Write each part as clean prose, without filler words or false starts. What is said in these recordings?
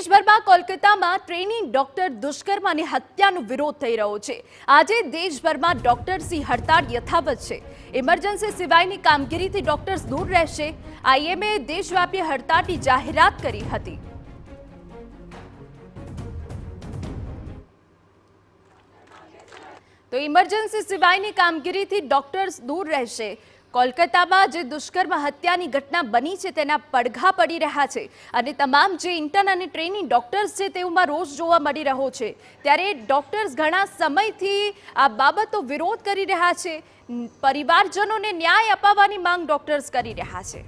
દેશભરમાં કોલકાતામાં trainee doctor દુષ્કર્મ અને હત્યાનો વિરોધ થઈ રહ્યો છે। આજે દેશભરમાં ડોક્ટર્સની હડતાળ યથાવત છે। ઇમરજન્સી સિવાયની કામગીરીથી ડોક્ટર્સ દૂર રહેશે। આઈએમએ દેશવ્યાપી હડતાળની જાહેરાત કરી હતી। તો ઇમરજન્સી સિવાયની કામગીરીથી ડોક્ટર્સ દૂર રહેશે। કોલકાતામાં જે દુષ્કર્મ હત્યાની ઘટના બની છે તેના પડઘા પડી રહ્યા છે અને તમામ જે ઇન્ટર્ન અને ટ્રેનિંગ ડોક્ટર્સ છે તેઓમાં રોષ જોવા મળી રહ્યો છે। ત્યારે ડોક્ટર્સ ઘણા સમયથી આ બાબતનો વિરોધ કરી રહ્યા છે। પરિવારજનોને ન્યાય અપાવવાની માંગ ડોક્ટર્સ કરી રહ્યા છે।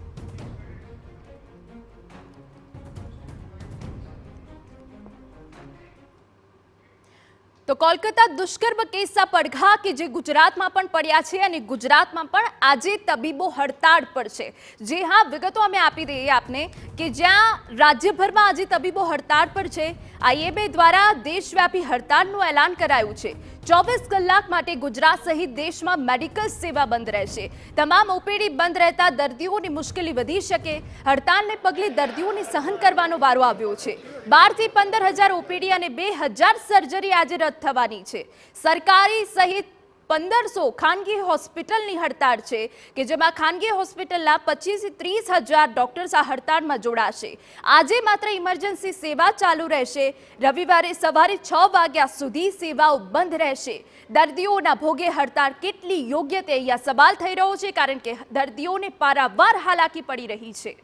તો કોલકાતા દુષ્કર્મ કેસના પડઘા કે જે ગુજરાતમાં પણ પડ્યા છે અને ગુજરાતમાં પણ આજે તબીબો હડતાળ પર છે। જે હા, વિગતો અમે આપી દઈએ આપને કે જ્યાં રાજ્યભરમાં આજે તબીબો હડતાળ પર છે। આઈએમએ દ્વારા દેશવ્યાપી હડતાળનું એલાન કરાયું છે। 24 કલાક માટે ગુજરાત સહિત દેશમાં મેડિકલ સેવા બંધ રહેશે। તમામ ઓપીડી બંધ રહેતા દર્દીઓની મુશ્કેલી વધી શકે। હડતાળને પગલે દર્દીઓને સહન કરવાનો વારો આવ્યો છે। 12 થી 15,000 ઓપીડી અને 2,000 સર્જરી આજે રદ થવાની છે। સરકારી સહિત 1500 ખાનગી હોસ્પિટલની હડતાળ છે કે જેમાં ખાનગી હોસ્પિટલના 25 થી 30,000 ડોક્ટર્સ આ હડતાળમાં જોડાશે। આજે માત્ર ઇમરજન્સી સેવા ચાલુ રહેશે। રવિવારે સવારે 6 વાગ્યા સુધી સેવાઓ બંધ રહેશે। દર્દીઓના ભોગે હડતાળ કેટલી યોગ્ય તે અહીંયા સવાલ થઈ રહ્યો છે, કારણ કે દર્દીઓને પારાવાર હાલાકી પડી રહી છે।